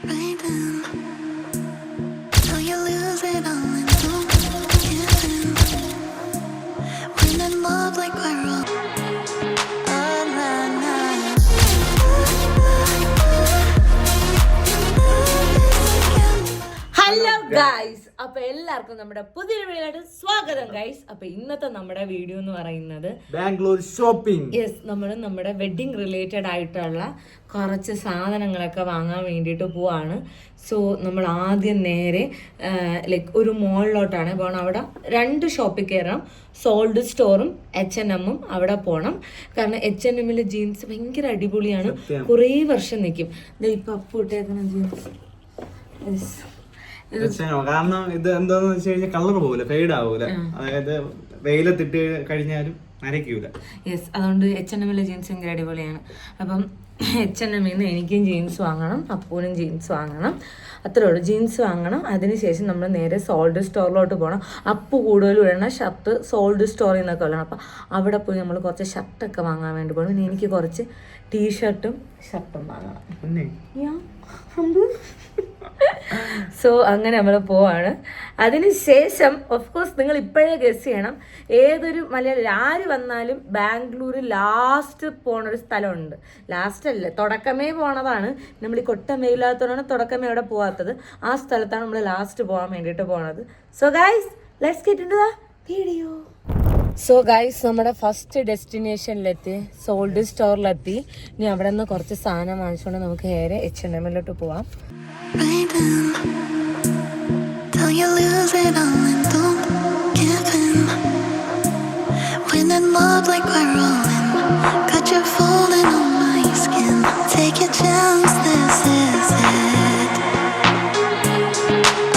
Hello guys, അപ്പൊ എല്ലാവർക്കും നമ്മുടെ പുതിയൊരു വീഡിയോയിലോട്ട് സ്വാഗതം ഗൈസ്. അപ്പൊ ഇന്നത്തെ നമ്മുടെ വീഡിയോ എന്ന് പറയുന്നത് ബാംഗ്ലൂർ ഷോപ്പിംഗ്. യെസ്, നമ്മൾ നമ്മുടെ വെഡിങ് റിലേറ്റഡ് ആയിട്ടുള്ള കുറച്ച് സാധനങ്ങളൊക്കെ വാങ്ങാൻ വേണ്ടിയിട്ട് പോവാണ്. സോ നമ്മൾ ആദ്യം നേരെ ലൈക്ക് ഒരു മോളിലോട്ടാണ് പോകണം. അവിടെ 2 ഷോപ്പിൽ കയറണം. സോൾഡ് സ്റ്റോറും H&M അവിടെ പോകണം. കാരണം H&M ജീൻസ് ഭയങ്കര അടിപൊളിയാണ്, കുറേ വർഷം നിൽക്കും. ഇപ്പൊ അപ്പൂട്ടേക്കുന്ന ജീൻസ് കാരണം ഇത് എന്താന്ന് വെച്ച് കഴിഞ്ഞാൽ കളർ പോകൂല, ഫെയ്ഡ് ആവൂല, അതായത് വെയിലത്തിട്ട് കഴിഞ്ഞാലും നരയ്ക്കൂല. യെസ്, അതുകൊണ്ട് H&M ജീൻസ് ഭയങ്കര അടിപൊളിയാണ്. അപ്പം H&M എനിക്കും ജീൻസ് വാങ്ങണം, അപ്പൂനും ജീൻസ് വാങ്ങണം. അത്രേ ഉള്ളൂ, ജീൻസ് വാങ്ങണം. അതിനുശേഷം നമ്മൾ നേരെ സോൾഡ് സ്റ്റോറിലോട്ട് പോകണം. അപ്പു കൂടുതലും ഇടണ ഷർട്ട് സോൾഡ് സ്റ്റോറിൽ നിന്നൊക്കെ ഉള്ളതാണ്. അപ്പം അവിടെ പോയി നമ്മൾ കുറച്ച് ഷർട്ടൊക്കെ വാങ്ങാൻ വേണ്ടി പോകണം. പിന്നെ എനിക്ക് കുറച്ച് ടീഷർട്ടും ഷർട്ടും വാങ്ങണം. സോ അങ്ങനെ നമ്മൾ പോവാണ്. അതിനുശേഷം ഓഫ് കോഴ്സ് നിങ്ങൾ ഇപ്പോഴേ ഗസ് ചെയ്യണം, ഏതൊരു മലയാളി ആര് വന്നാലും ബാംഗ്ലൂർ ലാസ്റ്റ് പോണൊരു സ്ഥലമുണ്ട്. ലാസ്റ്റ് അല്ല, തുടക്കമേ പോണതാണ്. നമ്മൾ ഈ കൊട്ട മെയിലാത്തതാണ് തുടക്കമേ അവിടെ പോവാത്തത്. ആ സ്ഥലത്താണ് നമ്മൾ ലാസ്റ്റ് പോകാൻ വേണ്ടിയിട്ട് പോണത്. So guys, let's get into the video. So guys, നമ്മുടെ ഫസ്റ്റ് ഡെസ്റ്റിനേഷനിലെത്തി, സോൾഡ് സ്റ്റോറിലെത്തി. ഇനി അവിടെ നിന്ന് കുറച്ച് സാധനം വാങ്ങിച്ചുകൊണ്ട് നമുക്ക് നേരെ H&Mലോട്ട് പോവാം. Till you lose it all and don't give in. When in love like we're rolling, got you folding on my skin. Take your chance, this is it.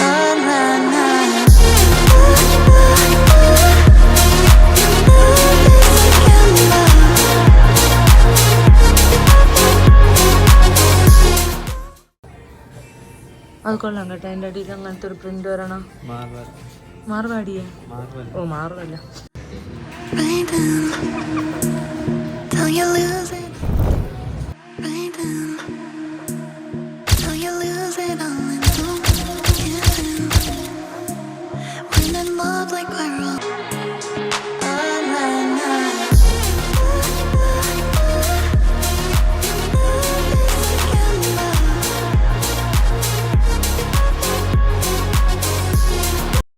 Oh, na, na. അത് കൊള്ളാം കേട്ടോ. എൻ്റെ അടിയിൽ അങ്ങനത്തെ ഒരു പ്രിന്റ് വരണം. മാർവാടിയെ? ഓ, മാറുമല്ല.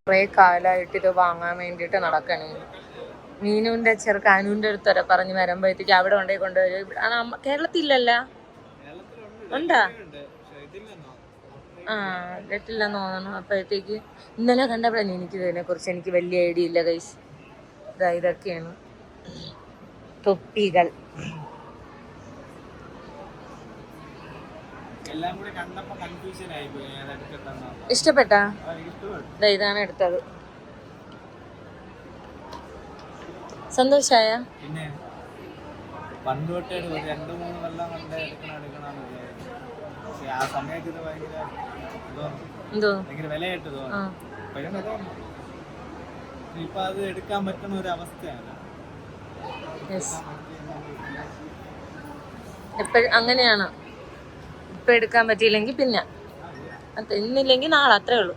കുറേ കാലമായിട്ട് ഇത് വാങ്ങാൻ വേണ്ടിയിട്ട് നടക്കണേ. മീനുവിൻ്റെ ചെറുക്ക് അനുവിൻ്റെ അടുത്ത് വരെ പറഞ്ഞ് വരുമ്പോഴത്തേക്ക് അവിടെ കൊണ്ടുപോയി കൊണ്ടുവരും. കേരളത്തിലല്ല, ഉണ്ടാ? ആ, ലെറ്റില്ലെന്ന് തോന്നണം. അപ്പോഴത്തേക്ക് ഇന്നലെ കണ്ടപ്പോഴാണ് എനിക്ക് ഇതിനെക്കുറിച്ച് എനിക്ക് വലിയ ഐഡിയ ഇല്ല ഗൈസ്. ഇതൊക്കെയാണ് തൊപ്പികൾ. ഇഷ്ടപ്പെട്ടാ? ഇതാണ് എടുത്തത്. സന്തോഷായ? പിന്നെ പണ്ട് തൊട്ടേ 2-3 കൊല്ലം കൊണ്ട് ആ സമയത്ത് ഇത് ഭയങ്കര വിലയായിട്ട് തോന്നുന്നു. ഇപ്പൊ അത് എടുക്കാൻ പറ്റുന്ന ഒരു അവസ്ഥയാണ്. എപ്പോഴും അങ്ങനെയാണ്. ഇപ്പൊ എടുക്കാൻ പറ്റിയില്ലെങ്കിൽ പിന്നെ ഇന്നില്ലെങ്കിൽ നാളെ, അത്രേ ഉള്ളൂ.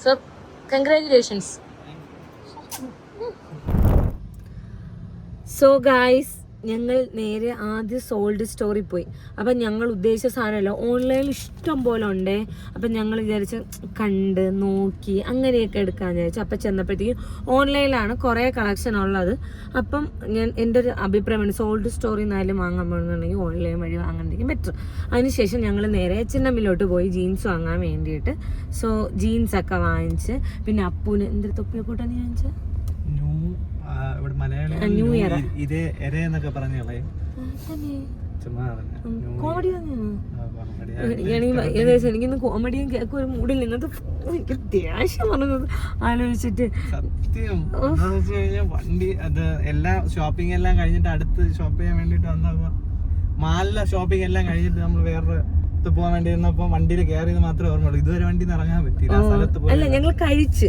So congratulations. സോ ഗായ്സ്, ഞങ്ങൾ നേരെ ആദ്യം സോൾഡ് സ്റ്റോറിൽ പോയി. അപ്പം ഞങ്ങൾ ഉദ്ദേശിച്ച സാധനമല്ല, ഓൺലൈനിൽ ഇഷ്ടം പോലെ ഉണ്ടേ. അപ്പം ഞങ്ങൾ വിചാരിച്ച് കണ്ട് നോക്കി അങ്ങനെയൊക്കെ എടുക്കാമെന്ന് വിചാരിച്ചു. അപ്പം ചെന്നപ്പോഴത്തേക്കും ഓൺലൈനിലാണ് കുറേ കളക്ഷൻ ഉള്ളത്. അപ്പം എൻ്റെ ഒരു അഭിപ്രായമാണ്, സോൾഡ് സ്റ്റോറിൽ നിന്നാലും വാങ്ങാൻ പോകുന്നുണ്ടെങ്കിൽ ഓൺലൈൻ വഴി വാങ്ങാൻ ബെറ്റർ. അതിനുശേഷം ഞങ്ങൾ നേരെ H&Mലോട്ട് പോയി ജീൻസ് വാങ്ങാൻ വേണ്ടിയിട്ട്. സോ ജീൻസൊക്കെ വാങ്ങിച്ച്, പിന്നെ അപ്പൂന് എന്തൊരു തൊപ്പിയെ കൂട്ടാണ് വാങ്ങിച്ചത്? ന്യൂ ഇയർ കോമഡി ഏകദേശം എനിക്കിന്ന് കോമഡിയും കേൾക്കും ഒരു മൂഡിൽ നിന്നത്. എനിക്ക് ദേഷ്യം പറഞ്ഞത് ആലോചിച്ചിട്ട്. വണ്ടി അത് എല്ലാം ഷോപ്പിംഗ് എല്ലാം കഴിഞ്ഞിട്ട് അടുത്ത് ഷോപ്പ് ചെയ്യാൻ വേണ്ടിട്ട് വന്നപ്പോ മാലിലെ ഷോപ്പിംഗ് എല്ലാം കഴിഞ്ഞിട്ട് നമ്മൾ വേറൊരു സ്ഥലത്ത് പോകാൻ വേണ്ടി ഇരുന്നപ്പോ വണ്ടിയിൽ കയറിയത് മാത്രമേ ഓർമ്മയുള്ളൂ. ഇതുവരെ വണ്ടി ഇറങ്ങാൻ പറ്റില്ല. ആ സ്ഥലത്ത് പോയി അല്ല ഞങ്ങൾ കഴിച്ച്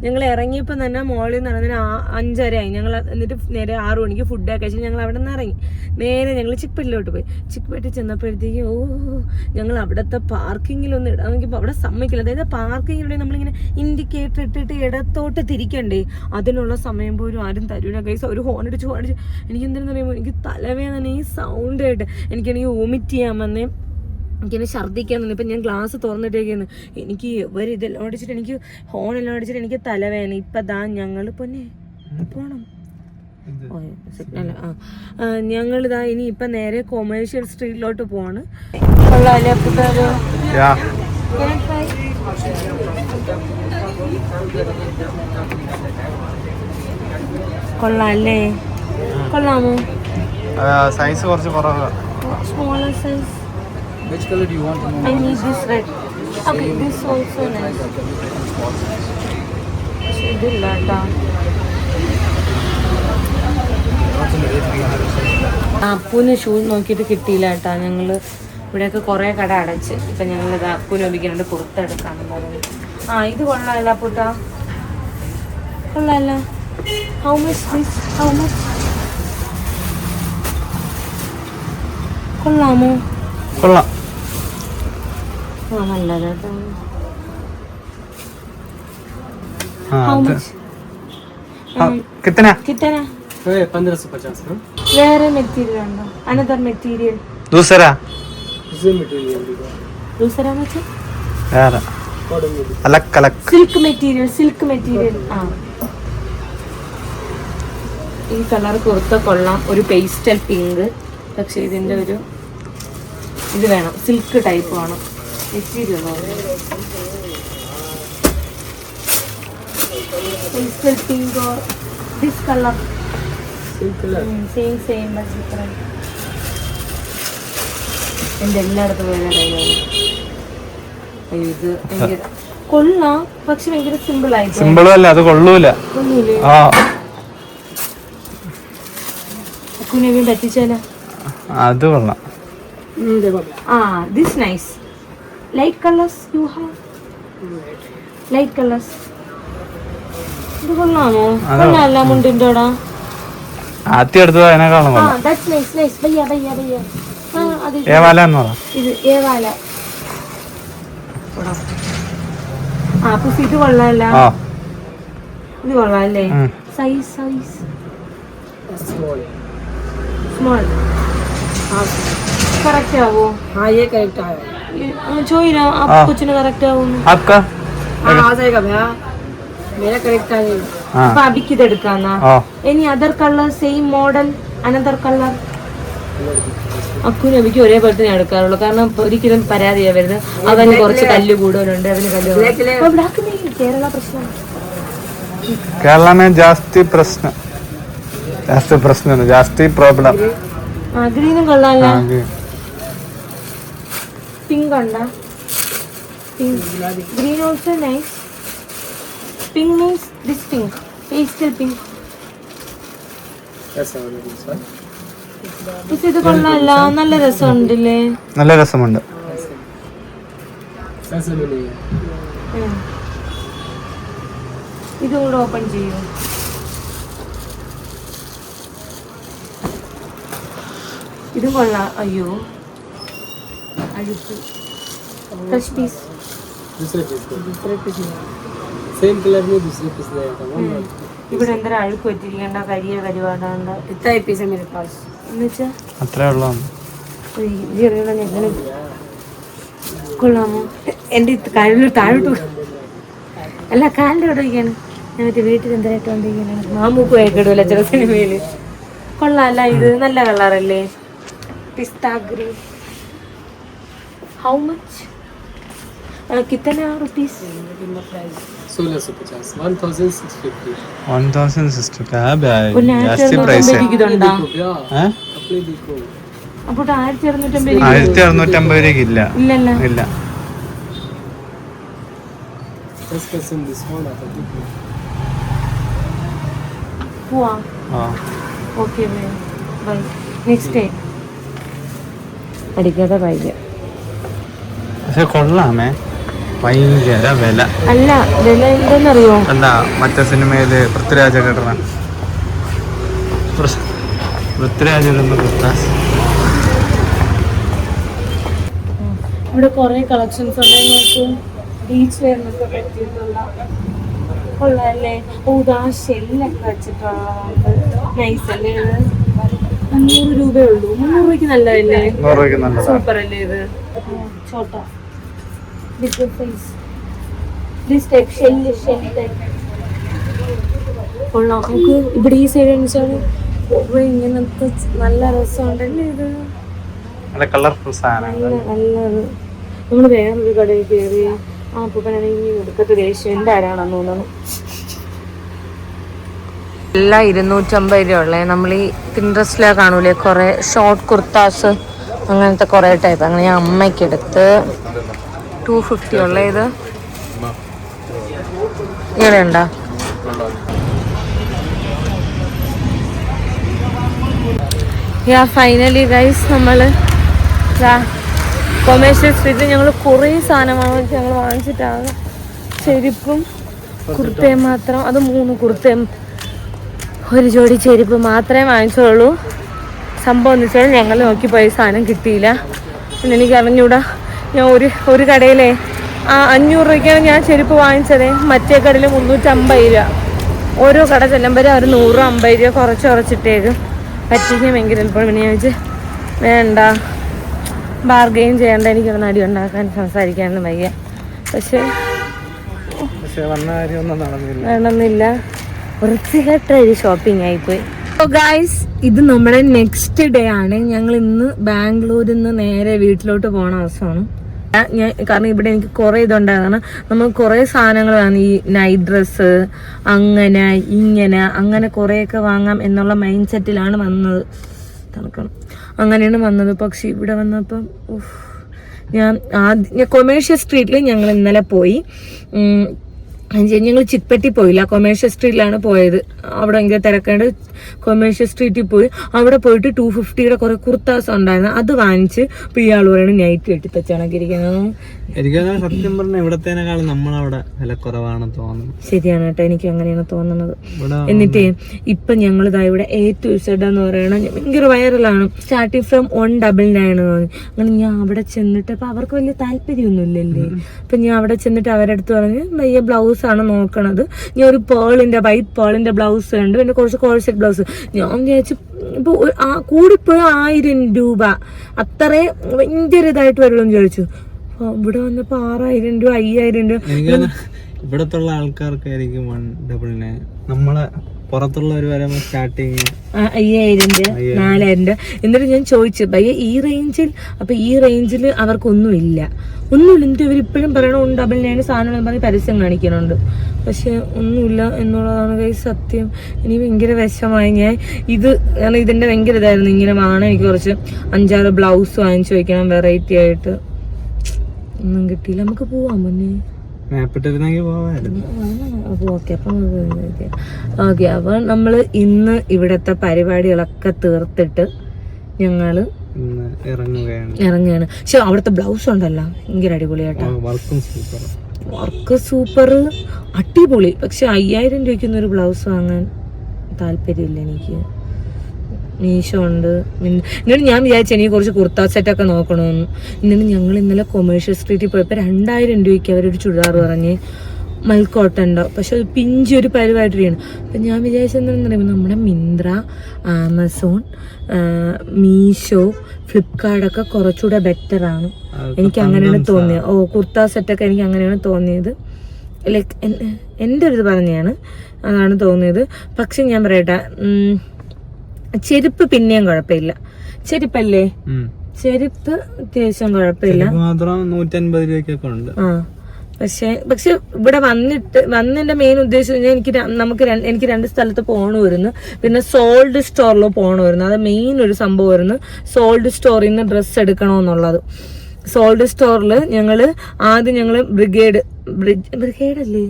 ഞങ്ങൾ ഇറങ്ങിയപ്പോൾ തന്നെ മോളിൽ നിന്ന് ഇറങ്ങി 5:30 ആയി. ഞങ്ങൾ എന്നിട്ട് നേരെ 6 മണിക്ക് ഫുഡൊക്കെ കഴിച്ച് ഞങ്ങൾ അവിടെ നിന്ന് ഇറങ്ങി. നേരെ ഞങ്ങൾ ചിക്ക്പേട്ടിലോട്ട് പോയി. ചിക്ക്പേട്ടിൽ ചെന്നപ്പോഴത്തേക്കും ഞങ്ങൾ അവിടുത്തെ പാർക്കിങ്ങിലൊന്നും ഇടാൻ നോക്കിയപ്പോൾ അവിടെ സമ്മതിക്കില്ല. അതായത് പാർക്കിങ്ങിലൂടെ നമ്മളിങ്ങനെ ഇൻഡിക്കേറ്റർ ഇട്ടിട്ട് ഇടത്തോട്ട് തിരിക്കണ്ടേ, അതിനുള്ള സമയം പോലും ആരും തരൂല ഗൈസ്. ഒരു ഹോൺ അടിച്ച് എനിക്ക് എന്തെന്ന് പറയുമ്പോൾ എനിക്ക് തലവേദന ഈ സൗണ്ട് ആയിട്ട് എനിക്കാണെങ്കിൽ വോമിറ്റ് ചെയ്യാൻ വന്നേ, എനിക്കെന്നെ ഛർദ്ദിക്കാൻ തന്നെ. ഇപ്പം ഞാൻ ഗ്ലാസ് തുറന്നിട്ടേക്കാണ്. എനിക്ക് ഇതെല്ലാം അടിച്ചിട്ട് എനിക്ക് ഹോണെല്ലാം അടിച്ചിട്ട് എനിക്ക് തലവേദന. ഇപ്പം ദാ ഞങ്ങൾ പൊന്നെ പോണം സിഗ്നൽ. ഞങ്ങളിതാ ഇനി ഇപ്പം നേരെ കൊമേഴ്ഷ്യൽ സ്ട്രീറ്റിലോട്ട് പോവാണ്. കൊള്ളാല്ലേ പുട്ടാലോ? കൊള്ളാല്ലേ? കൊള്ളാമോ? സൈസ് കുറച്ച് കുറവാണ്. Smaller size. Which color do you want? I need this red. Okay, this also nice. ഇതില്ല കേട്ടോ. അപ്പൂന് ഷൂ നോക്കിയിട്ട് കിട്ടിയില്ല കേട്ടോ. ഞങ്ങൾ ഇവിടെയൊക്കെ കുറേ കട അടച്ച്. ഇപ്പം ഞങ്ങളിത് അപ്പൂന് ഒപ്പിക്കാണ്ട് പുറത്തെടുക്കാണ് പോകുന്നത്. ഇത് കൊള്ളാമല്ല അപ്പൂട്ടാ, കൊള്ളാമല്ല. How much this? How much? കൊള്ളാമോ? കൊള്ളാം. നല്ലത് കേട്ടോ. കിട്ടനാ കിട്ടനാ 1550. വേറെ മെറ്റീരിയൽ ഉണ്ടോ? അനദർ മെറ്റീരിയൽ ദൂസരാ Same material. ദൂസരാ മറ്റേ വേറെ അലക് അലക് സിൽക്ക് മെറ്റീരിയൽ. ഈ കളർ കുർത്ത കൊള്ളാം. ഒരു പേസ്റ്റൽ പിങ്ക്. പക്ഷെ ഇതിന്റെ ഒരു ഇത് വേണം, സിൽക്ക് ടൈപ്പ് വേണം material. Pastel pink or this colour. Same color. Same but different. എൻ്റെ എല്ലായിടത്തും വേറെ ഇത് ഭയങ്കര കൊള്ളാം, പക്ഷെ ഭയങ്കര സിമ്പിൾ ആയിട്ട്. സിമ്പിളും അല്ല, അത് കൊള്ളൂല. ഒന്നുമില്ലേ? അക്കുനെയും പറ്റിച്ചാലോ? അത് കൊള്ളാം. This nice. Light colors you have? Light colors. ഇത് കൊള്ളാമോ? കൊള്ളാമല്ല മുണ്ടിൻ്റെ കൂടെ. ആദ്യം എടുത്തത് അതിനേക്കാളും കൊള്ളാം. That's nice. ഭയ്യ. ഏവാല എന്ന് പറ. ഇത് ഏവാല. പുസ് ഇത് കൊള്ളാമല്ല. ഇത് കൊള്ളാമല്ലേ? Size small. करेक्ट है वो? हाँ ये करेक्ट है. जो ही ना आप कुछ ना करेक्ट है वो. आपका हाँ आ जाएगा भैया, मेरा करेक्ट है. അപ്പൊ അബിക്ക് ഇത് എടുക്കാന്നാ? ഇനി other colour same model another colour. അക്കുനും അബിക്ക് ഒരേപോലെ തന്നെ എടുക്കാറുള്ളൂ. കാരണം ഒരിക്കലും പരാതിയാ വരുന്നത്. അവന് കുറച്ച് കല്ല് കൂടുതലുണ്ട്, അവന് കല്ല്. കേരള പ്രശ്നം. കേരള में जास्ती प्रश्न जास्ती प्रॉब्लम. ഗ്രീനും കൊള്ളാല്ല. പിങ്ക് ഉണ്ടോ? Green also nice. Pink means this pink, pastel pink. ഇത് കൊള്ളാല്ല, നല്ല രസമുണ്ടല്ലേ? നല്ല രസമുണ്ട്. ഇതും കൂടെ ഓപ്പൺ ചെയ്യൂ. ഇതും കൊള്ളാം. അയ്യോ അഴുക്ക്. Fresh piece. दूसरे पीस सेम कलर में दूसरे पीस ले आता हूँ. ഇവിടെ എന്തൊരു അഴുക്ക് പറ്റിയിരിക്കണ്ട, കരിവാടാണ്ട്. इतना ही पीस है मेरे पास. എന്നുവെച്ചാ അത്രേ ഉള്ളൂ. എങ്ങനെ കൊള്ളാമോ? എൻ്റെ കാലിൽ താഴോട്ട് അല്ല, കാലിൻ്റെ അവിടെ ഇരിക്കാണ്. ഞാൻ മറ്റേ വീട്ടിൽ എന്തായിട്ട് വന്നിരിക്കുകയാണ്. മാമൂക്ക് വയക്കിടൂല ചില സിനിമയില്. കൊള്ളാല്ല. ഇത് നല്ല കളറല്ലേ? പിസ്ത ഗ്രീൻ. How much? कितना रुपीस? 1650. 1650. 1060 का है जास्ती प्राइस है. ഇതുണ്ടാ? हैं कपड़े देखो. അപ്പോൾ 1650 1650 രൂപയ്ക്ക് ഇല്ല. ഇല്ലല്ലോ. ഇല്ല. 10% डिस्काउंट आता है. പോവാ. Okay bye. നെക്സ്റ്റ് ഡേ അടിക്കാതെ ബൈ. പക്ഷെ കൊള്ളാമേ, ഭയങ്കര വില. അല്ല വില എന്താന്നറിയോ? അല്ല മറ്റേ സിനിമയില് പൃഥ്വിരാജ് കേട്ട പൃഥ്വിരാജിലൊന്നും കുർത്താസ്. ഇവിടെ കുറെ കളക്ഷൻസ് ഉണ്ട്. നോക്കൂ, ബീച്ച് വെയറിനൊക്കെ പറ്റിയിട്ടുള്ള കൊള്ളാല്ലേ. ഊതാ ഷെല്ലൊക്കെ വെച്ചിട്ടുള്ള നൈസ് അല്ലേ ഇത്? 500 രൂപയേ ഉള്ളൂ. 300 രൂപയ്ക്ക് നല്ലതല്ലേ? സൂപ്പർ അല്ലേ ഇത്? ചോട്ടാ big size this type shell type കൊള്ളാം. നമുക്ക് ഇവിടെ ഈ സൈഡ് വെച്ചാൽ ഇങ്ങനത്തെ നല്ല രസമുണ്ടല്ലേ ഇത്? നല്ല കളർഫുൾ സാധനം. നല്ലത്. നമ്മള് വേറൊരു കടയിൽ കയറി ആ പൂപ്പനാണെങ്കിൽ എടുക്കത്തെ ദേഷ്യം എൻ്റെ ആരാണെന്ന് തോന്നുന്നു. എല്ലാം 250 രൂപ ഉള്ളേ. നമ്മൾ ഈ പിൻട്രസ്റ്റിലാ കാണൂലേ കുറെ ഷോർട്ട് കുർത്താസ് അങ്ങനത്തെ കുറെ ടൈപ്പ്. അങ്ങനെ ഞാൻ അമ്മയ്ക്ക് എടുത്ത് 250 ഉള്ളേ. ഇത് ഇവിടെ ഉണ്ടോ? ഫൈനലി ഗൈസ് നമ്മള് കൊമേഴ്ഷ്യൽ സ്ട്രീറ്റിൽ ഞങ്ങൾ കുറേ സാധനം ഞങ്ങൾ വാങ്ങിച്ചിട്ടാണ്. ചെരുപ്പും കുർത്തയും മാത്രം, അത് 3 കുർത്തയും 1 ജോഡി ചെരുപ്പ് മാത്രമേ വാങ്ങിച്ചുള്ളൂ. സംഭവം എന്ന് വെച്ചാൽ ഞങ്ങൾ നോക്കിപ്പോയി സാധനം കിട്ടിയില്ല. പിന്നെ എനിക്ക് അറിഞ്ഞൂടാ. ഞാൻ ഒരു കടയിലെ 500 രൂപയ്ക്കാണ് ഞാൻ ചെരുപ്പ് വാങ്ങിച്ചത്. മറ്റേ കടയിൽ 350 രൂപ. ഓരോ കട ചെല്ലുമ്പോൾ അവർ 150 രൂപ കുറച്ചിട്ടേക്ക് പറ്റിക്കാൻ ഭയങ്കര എളുപ്പമാണ്. പിന്നെ ഞാൻ വെച്ച് വേണ്ട, ബാർഗെയിൻ ചെയ്യേണ്ട, എനിക്കൊന്ന് അടി ഉണ്ടാക്കാൻ സംസാരിക്കാനൊന്നും വയ്യ. പക്ഷേ വേണമെന്നില്ല. വൃത്തികെട്ട ഒരു ഷോപ്പിംഗ് ആയിപ്പോയി. ഗായ്സ്, ഇത് നമ്മുടെ നെക്സ്റ്റ് ഡേ ആണ്. ഞങ്ങൾ ഇന്ന് ബാംഗ്ലൂരിൽ നിന്ന് നേരെ വീട്ടിലോട്ട് പോണ ദിവസമാണ്. കാരണം ഇവിടെ എനിക്ക് കുറെ ഇതുണ്ടായിരുന്നു. നമ്മൾ കുറെ സാധനങ്ങൾ വേണം, ഈ നൈറ്റ് ഡ്രസ്സ് അങ്ങനെ ഇങ്ങനെ അങ്ങനെ കുറെയൊക്കെ വാങ്ങാം എന്നുള്ള മൈൻഡ് സെറ്റിലാണ് വന്നത്. തണുക്കണം അങ്ങനെയാണ് വന്നത്. പക്ഷെ ഇവിടെ വന്നപ്പം ഞാൻ കൊമേഴ്ഷ്യൽ സ്ട്രീറ്റിൽ ഞങ്ങൾ ഇന്നലെ പോയി. ഞങ്ങൾ ചിക്പെട്ടി പോയില്ല, കൊമേഴ്ഷ്യൽ സ്ട്രീറ്റിലാണ് പോയത്. അവിടെ ഭയങ്കര തിരക്കേണ്ട. കൊമേഴ്ഷ്യൽ സ്ട്രീറ്റിൽ പോയി അവിടെ പോയിട്ട് 250 കുറെ കുർത്താസ് ഉണ്ടായിരുന്നു. അത് വാങ്ങിച്ച് ഇയാൾ പറയുന്നത് നൈറ്റ് കെട്ടിത്തച്ചാണക്കിരിക്കുന്നത്. എനിക്കത് സത്യം പറഞ്ഞ ഇവിടത്തേനേക്കാളും നമ്മളവിടെ വില കുറവാണെന്ന് തോന്നുന്നു. ശരിയാണ് കേട്ടോ, എനിക്ക് അങ്ങനെയാണ് തോന്നുന്നത്. എന്നിട്ട് ഇപ്പൊ ഞങ്ങൾ ഇതാ ഇവിടെ A-Z എന്ന് പറയണ ഭയങ്കര വൈറലാണ്. സ്റ്റാർട്ടിങ് ഫ്രം 199 തോന്നി. അങ്ങനെ ഞാൻ അവിടെ ചെന്നിട്ട് അപ്പൊ അവർക്ക് വലിയ താല്പര്യമൊന്നുമില്ലല്ലേ. അപ്പൊ ഞാൻ അവിടെ ചെന്നിട്ട് അവരുടെ അടുത്ത് പറഞ്ഞ് വലിയ ബ്ലൗസ് ആണ് നോക്കണത്. ഞാൻ ഒരു വൈറ്റ് പേളിന്റെ ബ്ലൗസ് ഉണ്ട്, പിന്നെ കുറച്ച് കോഴ്സെറ്റ് ബ്ലൗസ്. ഞാൻ വിചാരിച്ചു ഇപ്പൊ കൂടിപ്പോയി 1000 രൂപ അത്രേ ഭയങ്കര ഇതായിട്ട് വരുള്ളൂ എന്ന് ചോദിച്ചു. ഇവിടെ വന്നപ്പോ 6000 രൂപ 5000 രൂപ. ഇവിടത്തുള്ള ആൾക്കാർക്കായിരിക്കും 199. നമ്മളെ പുറത്തുള്ളവർ വരുമ്പോ സ്റ്റാർട്ടിങ് 5000 രൂപ 4000 രൂപ. എന്നിട്ട് ഞാൻ ചോദിച്ചു ഭയ്യ ഈ റേഞ്ചിൽ, അപ്പൊ ഈ റേഞ്ചിൽ അവർക്കൊന്നുമില്ല. എന്നിട്ട് ഇവരിപ്പോഴും പറയണ 199 സാധനം പറഞ്ഞ് പരസ്യം കാണിക്കുന്നുണ്ട്. പക്ഷെ ഒന്നുമില്ല എന്നുള്ളതാണ് കൈ സത്യം. എനിക്ക് ഭയങ്കര വിഷമായി. ഞാൻ കാരണം ഇതിന്റെ ഭയങ്കര ഇതായിരുന്നു. ഇങ്ങനെ വാങ്ങണം, എനിക്ക് കുറച്ച് 5-6 ബ്ലൗസ് വാങ്ങിച്ചു വെക്കണം വെറൈറ്റി ആയിട്ട്. ഒന്നും കിട്ടിയില്ല. നമുക്ക് പോവാൻ മുന്നേ ഓക്കെ. അപ്പൊ നമ്മള് ഇന്ന് ഇവിടത്തെ പരിപാടികളൊക്കെ തീർത്തിട്ട് ഞങ്ങള് ഇറങ്ങുകയാണ്. പക്ഷെ അവിടുത്തെ ബ്ലൗസ് ഉണ്ടല്ലോ ഭയങ്കര അടിപൊളിയാട്ടോ. വർക്ക് സൂപ്പർ അടിപൊളി. പക്ഷെ 5000 രൂപയ്ക്കൊന്നും ഒരു ബ്ലൗസ് വാങ്ങാൻ താല്പര്യമില്ല എനിക്ക്. മീഷോ ഉണ്ട്. എന്നിട്ട് ഞാൻ വിചാരിച്ചു എനിക്ക് കുറച്ച് കുർത്ത സെറ്റൊക്കെ നോക്കണമെന്ന്. എന്നിട്ട് ഞങ്ങൾ ഇന്നലെ കൊമേഴ്ഷ്യൽ സ്ട്രീറ്റിൽ പോയപ്പോൾ 2000 രൂപയ്ക്ക് അവരൊരു ചുരിദാർ പറഞ്ഞ് മൽക്കോട്ടുണ്ടോ. പക്ഷെ അത് പിഞ്ചൊരു പരിപാടിയാണ്. അപ്പം ഞാൻ വിചാരിച്ചെന്താണെന്ന് പറയുമ്പോൾ നമ്മുടെ മിന്ത്ര, ആമസോൺ, മീഷോ, ഫ്ലിപ്കാർട്ടൊക്കെ കുറച്ചുകൂടെ ബെറ്ററാണ്. എനിക്ക് അങ്ങനെയാണ് തോന്നിയത്. കുർത്ത സെറ്റൊക്കെ എനിക്ക് അങ്ങനെയാണ് തോന്നിയത്. ലൈക്ക് എൻ്റെ ഒരു ഇത് പറഞ്ഞതാണ്, അതാണ് തോന്നിയത്. പക്ഷെ ഞാൻ പറയട്ടെ, ചെരുപ്പ് പിന്നെയും കുഴപ്പമില്ല. ചെരുപ്പല്ലേ, ചെരുപ്പ് അത്യാവശ്യം കുഴപ്പമില്ല. 150 രൂപയ്ക്കൊക്കെ ഉണ്ട്. പക്ഷെ ഇവിടെ വന്നതിന്റെ മെയിൻ ഉദ്ദേശം എനിക്ക് 2 സ്ഥലത്ത് പോകണമായിരുന്നു. പിന്നെ സോൾഡ് സ്റ്റോറിൽ പോകണമായിരുന്നു. അത് മെയിൻ ഒരു സംഭവമായിരുന്നു. സോൾഡ് സ്റ്റോറിൽ നിന്ന് ഡ്രസ്സ് എടുക്കണമെന്നുള്ളത്. സോൾഡ് സ്റ്റോറിൽ ആദ്യം ഞങ്ങള് ബ്രിഗേഡ് അല്ലേ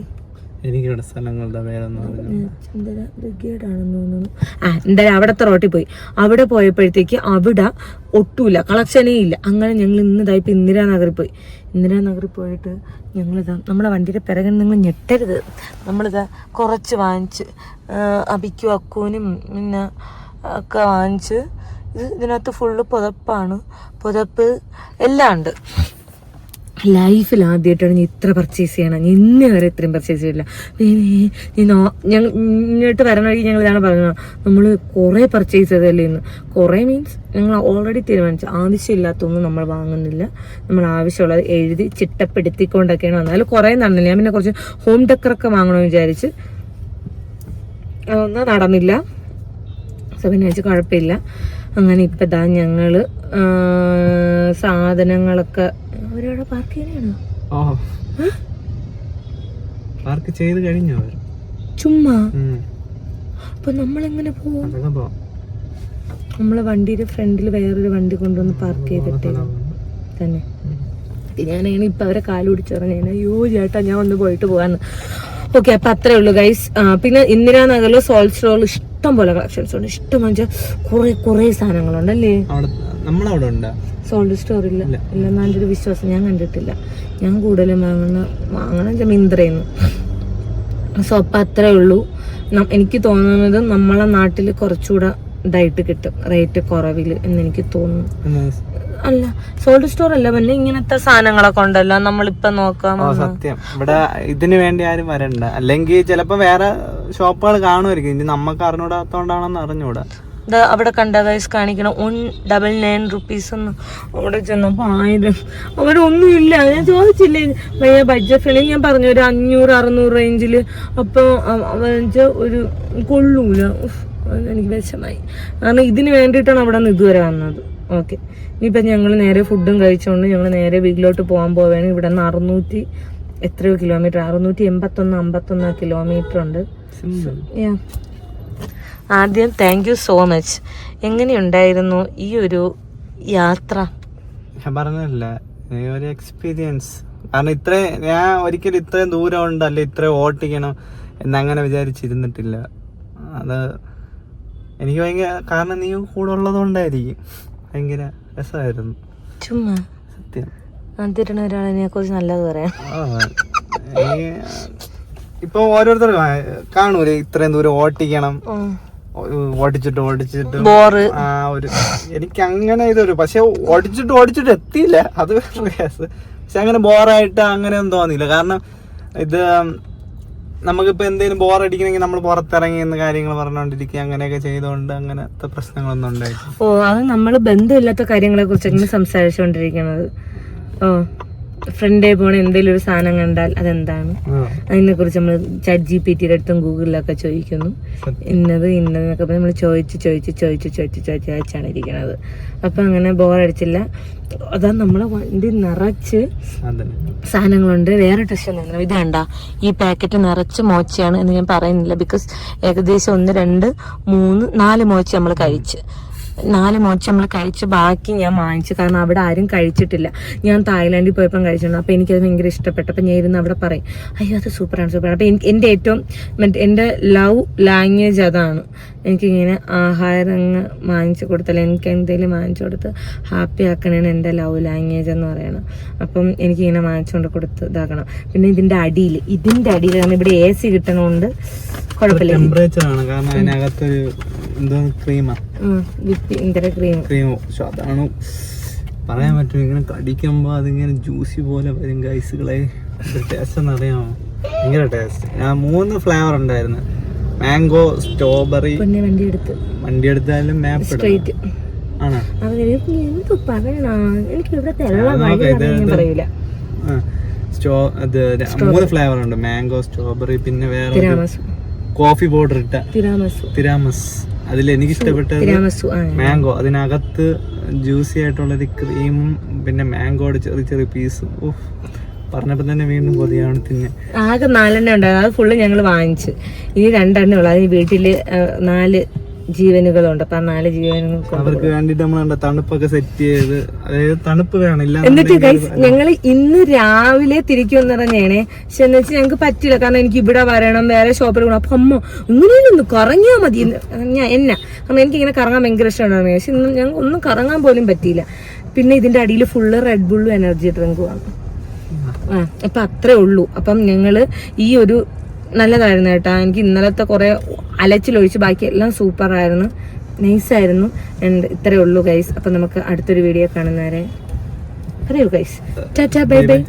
എനിക്കിവിടെ സ്ഥലങ്ങളുടെ പേരൊന്നും അറിയില്ല. ബ്രിഗേഡാണെന്ന് തോന്നുന്നു. എന്തായാലും അവിടത്തെ റോട്ടിൽ പോയി. അവിടെ പോയപ്പോഴത്തേക്ക് അവിടെ ഒട്ടുമില്ല, കളക്ഷനേ ഇല്ല. അങ്ങനെ ഞങ്ങൾ ഇന്നിതായി ഇപ്പം ഇന്ദിരാനഗറിൽ പോയി. ഇന്ദിരാനഗറിൽ പോയിട്ട് ഞങ്ങളിതാ നമ്മളെ വണ്ടിയുടെ പിറകിൽ നിങ്ങൾ ഞെട്ടരുത്, നമ്മളിതാ കുറച്ച് വാങ്ങിച്ച് അബിക്കും അക്കൂനും പിന്നെ ഒക്കെ വാങ്ങിച്ച്. ഇതിനകത്ത് ഫുള്ള് പുതപ്പാണ്, പുതപ്പ് എല്ലാം ഉണ്ട്. ലൈഫിൽ ആദ്യമായിട്ടാണ് ഞാൻ ഇത്ര പർച്ചേസ് ചെയ്യണം. ഞാൻ ഇന്നേ വരെ ഇത്രയും പർച്ചേസ് ചെയ്തില്ല. ഞങ്ങൾ ഇങ്ങോട്ട് വരണ വഴി ഞങ്ങൾ ഇതാണ് പറഞ്ഞത്, നമ്മൾ കുറേ പർച്ചേസ് ചെയ്തല്ലേ ഇന്ന്. കുറേ മീൻസ് ഞങ്ങൾ ഓൾറെഡി തീരുമാനിച്ചു ആവശ്യമില്ലാത്തൊന്നും നമ്മൾ വാങ്ങുന്നില്ല, നമ്മൾ ആവശ്യമുള്ളത് എഴുതി ചിട്ടപ്പെടുത്തിക്കൊണ്ടൊക്കെയാണ് വന്നത്. അതിൽ കുറേ നടന്നില്ല. ഞാൻ പിന്നെ കുറച്ച് ഹോം ഡെക്കറൊക്കെ വാങ്ങണമെന്ന് വിചാരിച്ച് അതൊന്നും നടന്നില്ല. സോ പിന്നെ വെച്ച് കുഴപ്പമില്ല. അങ്ങനെ ഇപ്പം ഇതാ ഞങ്ങൾ സാധനങ്ങളൊക്കെ അവരവിടെ പാർക്ക് ചെയ്യാനാണോ? പാർക്ക് ചെയ്ത് കഴിഞ്ഞോ ചുമ്മാ? അപ്പൊ നമ്മളെങ്ങനെ പോവും? നമ്മളെ വണ്ടിയുടെ ഫ്രണ്ടിൽ വേറൊരു വണ്ടി കൊണ്ടുവന്ന് പാർക്ക് ചെയ്തിട്ടേ തന്നെ. ഞാനാണ് ഇപ്പൊ അവരെ കാല് പിടിച്ചു പറഞ്ഞ അയ്യോ ചേട്ടാ ഞാൻ ഒന്ന് പോയിട്ട് പോകാന്ന്. ഓക്കെ, അപ്പൊ അത്രേ ഉള്ളൂ ഗൈസ്. പിന്നെ ഇന്ദിരാനഗറിൽ സോൾ സ്റ്റോറിൽ ഇഷ്ടം പോലെ കളക്ഷൻസ് ഉണ്ട്. ഇഷ്ടം വെച്ചാൽ കുറെ സാധനങ്ങളുണ്ടല്ലേ. നമ്മളവിടെ ഉണ്ടോ സോൾഡ് സ്റ്റോറില്ല? ഇല്ലെന്നാ എൻ്റെ ഒരു വിശ്വാസം. ഞാൻ കണ്ടിട്ടില്ല. ഞാൻ കൂടുതലും വാങ്ങണ മിന്ത്രയെന്ന്. സോ അപ്പം അത്രേ ഉള്ളൂ. എനിക്ക് തോന്നുന്നത് നമ്മളെ നാട്ടിൽ കുറച്ചുകൂടെ ഇതായിട്ട് കിട്ടും, റേറ്റ് കുറവിൽ എന്ന് എനിക്ക് തോന്നുന്നു. അല്ല സോൾഡ് സ്റ്റോർ അല്ല, പിന്നെ ഇങ്ങനത്തെ സാധനങ്ങളൊക്കെ ഉണ്ടല്ലോ നമ്മളിപ്പൊ നോക്കാം. സത്യം ഇവിടെ ഇതിന് വേണ്ടി ആരും വരണ്ട. അല്ലെങ്കിൽ ചിലപ്പോ വേറെ ഷോപ്പുകൾ കാണുമായിരിക്കും, ഇനി നമുക്ക് അറിഞ്ഞൂടാത്തോണ്ടാണെന്ന് അറിഞ്ഞൂടാ. അവിടെ കണ്ട ഗൈസ് കാണിക്കണം 199 rupees എന്ന്. അവിടെ ചെന്നപ്പോ 1000. അവിടെ ഒന്നുമില്ല. ഞാൻ ചോദിച്ചില്ലേ ഭയ്യ ബഡ്ജറ്റ് ഫ്രണ്ട്ലി, ഞാൻ പറഞ്ഞു ഒരു 500-600 റേഞ്ചില്. അപ്പൊ ഒരു കൊള്ളൂല. എനിക്ക് വിഷമായി, കാരണം ഇതിന് വേണ്ടിയിട്ടാണ് അവിടെ നിന്ന് ഇതുവരെ വന്നത്. ഓക്കെ, ഇനിയിപ്പം ഞങ്ങൾ നേരെ ഫുഡും കഴിച്ചുകൊണ്ട് ഞങ്ങൾ നേരെ വീട്ടിലോട്ട് പോകാൻ പോവുകയാണ്. ഇവിടെ നിന്ന് 600 എത്രയോ കിലോമീറ്റർ, 681 കിലോമീറ്റർ ഉണ്ട്. ആദ്യം താങ്ക് യു സോ മച്ച്. എങ്ങനെയുണ്ടായിരുന്നു ഈ ഒരു യാത്ര? ഞാൻ പറഞ്ഞില്ല, ഒരു എക്സ്പീരിയൻസ്. കാരണം ഞാൻ ഒരിക്കലും ഇത്രയും ദൂരം ഉണ്ട് അല്ലെ ഇത്രയും ഓട്ടിക്കണം എന്നങ്ങനെ വിചാരിച്ചിരുന്നിട്ടില്ല. അത് എനിക്ക് ഭയങ്കര, കാരണം നീ കൂടെ ഉള്ളത് കൊണ്ടായിരിക്കും, ഭയങ്കര രസമായിരുന്നു. ചുമ്മാ സത്യം. ആദ്യമായിട്ടാണ് ഒരാളിനെ കുറിച്ച് നല്ലത് പറയാം. ഇപ്പൊ ഓരോരുത്തർ കാണൂലേ ഇത്രയും ദൂരം ഓട്ടിക്കണം, ഓടിച്ചിട്ട് എനിക്ക് അങ്ങനെ ഇതൊരു, പക്ഷെ ഓടിച്ചിട്ട് എത്തിയില്ല, അത് വേറെ കേസ്. പക്ഷെ അങ്ങനെ ബോറായിട്ട് അങ്ങനെ ഒന്നും തോന്നിയില്ല. കാരണം ഇത് നമുക്കിപ്പോൾ എന്തെങ്കിലും ബോറടിക്കണമെങ്കിൽ നമ്മൾ പുറത്തിറങ്ങി എന്ന് കാര്യങ്ങൾ പറഞ്ഞുകൊണ്ടിരിക്കുക, അങ്ങനെയൊക്കെ ചെയ്തുകൊണ്ട് അങ്ങനത്തെ പ്രശ്നങ്ങളൊന്നും ഉണ്ടായിട്ടില്ല. അത് നമ്മൾ ബന്ധമില്ലാത്ത കാര്യങ്ങളെ കുറിച്ചൊക്കെ സംസാരിച്ചുകൊണ്ടിരിക്കുന്നത്. ഫ്രണ്ടേ പോണ എന്തെങ്കിലും ഒരു സാധനം കണ്ടാൽ അതെന്താണ്, അതിനെ കുറിച്ച് നമ്മൾ ചാറ്റ് GPT അടുത്തും ഗൂഗിളിലൊക്കെ ചോദിക്കുന്നു. ഇന്നതെന്നൊക്കെ നമ്മൾ ചോദിച്ചാണ് ഇരിക്കണത്. അപ്പൊ അങ്ങനെ ബോറടിച്ചില്ല. അതാ നമ്മളെ വണ്ടി നിറച്ച് സാധനങ്ങളുണ്ട്. വേറെ ടെസ്റ്റ് ഒന്നും ഇത് വേണ്ട, ഈ പാക്കറ്റ് നിറച്ച് മോച്ചയാണ് എന്ന് ഞാൻ പറയുന്നില്ല. ബിക്കോസ് ഏകദേശം 1, 2, 3, 4 മോച്ച നമ്മൾ കഴിച്ച്. 4 മോച്ച നമ്മൾ കഴിച്ച് ബാക്കി ഞാൻ വാങ്ങിച്ചു. കാരണം അവിടെ ആരും കഴിച്ചിട്ടില്ല. ഞാൻ തായ്ലാൻഡിൽ പോയപ്പം കഴിച്ചിട്ടുണ്ട്. അപ്പോൾ എനിക്കത് ഭയങ്കര ഇഷ്ടപ്പെട്ടു. അപ്പം ഞാൻ ഇരുന്ന് അവിടെ പറയും അയ്യോ അത് സൂപ്പറാണ്. അപ്പം എൻ്റെ ഏറ്റവും എൻ്റെ ലവ് ലാംഗ്വേജ് അതാണ്. എനിക്കിങ്ങനെ ആഹാരങ്ങൾ വാങ്ങിച്ചു കൊടുത്താൽ, എനിക്ക് എന്തെങ്കിലും വാങ്ങിച്ചു കൊടുത്ത് ഹാപ്പി ആക്കണേണ് എൻ്റെ ലവ് ലാംഗ്വേജ് എന്ന് പറയണം. അപ്പം എനിക്കിങ്ങനെ വാങ്ങിച്ചുകൊണ്ട് കൊടുത്ത് ഇതാക്കണം. പിന്നെ ഇതിൻ്റെ അടിയിൽ കാരണം ഇവിടെ AC കിട്ടണോണ്ട് കുഴപ്പമില്ല. ടെമ്പറേച്ചറാണ്, കാരണം അതിനകത്തൊരു എന്തോ ക്രീമാ, ക്രീമോ അതാണ് പറയാൻ പറ്റും. ഇങ്ങനെ കടിക്കുമ്പോ അതിങ്ങനെ ജ്യൂസി പോലെ വരും ഗൈസുകളെ. ടേസ്റ്റ് എന്ന് അറിയാമോ? ഭയങ്കര ടേസ്റ്റ്. ഞാൻ 3 ഫ്ലേവർ ഉണ്ടായിരുന്നു, മാംഗോ, സ്ട്രോബെറി. വണ്ടി എടുത്താലും മാപ്പ് ആണോ? 3 ഫ്ലേവർ ഉണ്ട്, മാംഗോ, സ്ട്രോബെറി, പിന്നെ വേറെ കോഫി പൗഡർ ഇട്ട തിരാമസ്. അതിൽ എനിക്ക് ഇഷ്ടപ്പെട്ടത് മാംഗോ. അതിനകത്ത് ജ്യൂസി ആയിട്ടുള്ളൊരു ക്രീമും പിന്നെ മാംഗോയുടെ ചെറിയ പീസും. പറഞ്ഞപ്പോ തന്നെ വീണ്ടും കൊതിയാണ്. പിന്നെ ആകെ 4 ഉണ്ടായത്, അത് ഫുള്ള് ഞങ്ങൾ വാങ്ങിച്ചു. ഇനി 2 ഉള്ളു. അതിന് വീട്ടില് 4 ജീവനുകളുണ്ട്. അപ്പൊ ആ 4 ജീവനുകൾ അവർക്ക് വേണ്ടിട്ട് നമ്മൾ തണുപ്പൊക്കെ സെറ്റ് ചെയ്ത്, അതായത് തണുപ്പ് വേണം. എന്നിട്ട് ഗൈസ് ഞങ്ങൾ ഇന്ന് രാവിലെ തിരിക്കുമെന്ന് പറഞ്ഞേണേ. പക്ഷെ എന്ന് വെച്ചാൽ ഞങ്ങൾക്ക് പറ്റില്ല, കാരണം എനിക്ക് ഇവിടെ വരണം, വേറെ ഷോപ്പിൽ പോകണം. അപ്പൊ അമ്മ ഇങ്ങനെയൊന്ന് കറങ്ങിയാൽ മതി കാരണം എനിക്കിങ്ങനെ കറങ്ങാൻ ഭയങ്കര ഇഷ്ടമാണ്. പക്ഷെ ഇന്ന് ഞങ്ങൾക്ക് ഒന്നും കറങ്ങാൻ പോലും പറ്റിയില്ല. പിന്നെ ഇതിന്റെ അടിയിൽ ഫുള്ള് റെഡ് ബുള്ളും എനർജി ഡ്രിങ്കുമാണ്. അപ്പൊ അത്രേ ഉള്ളൂ. അപ്പം ഞങ്ങള് ഈ ഒരു നല്ലതായിരുന്നു കേട്ടോ. എനിക്ക് ഇന്നലത്തെ കുറെ അലച്ചിലൊഴിച്ച് ബാക്കി എല്ലാം സൂപ്പർ ആയിരുന്നു, നൈസായിരുന്നു. ആൻഡ് ഇത്രേ ഉള്ളൂ ഗൈസ്. അപ്പൊ നമുക്ക് അടുത്തൊരു വീഡിയോ കാണുന്നവരെ പറയൂ ഗൈസ്. Tata bye bye.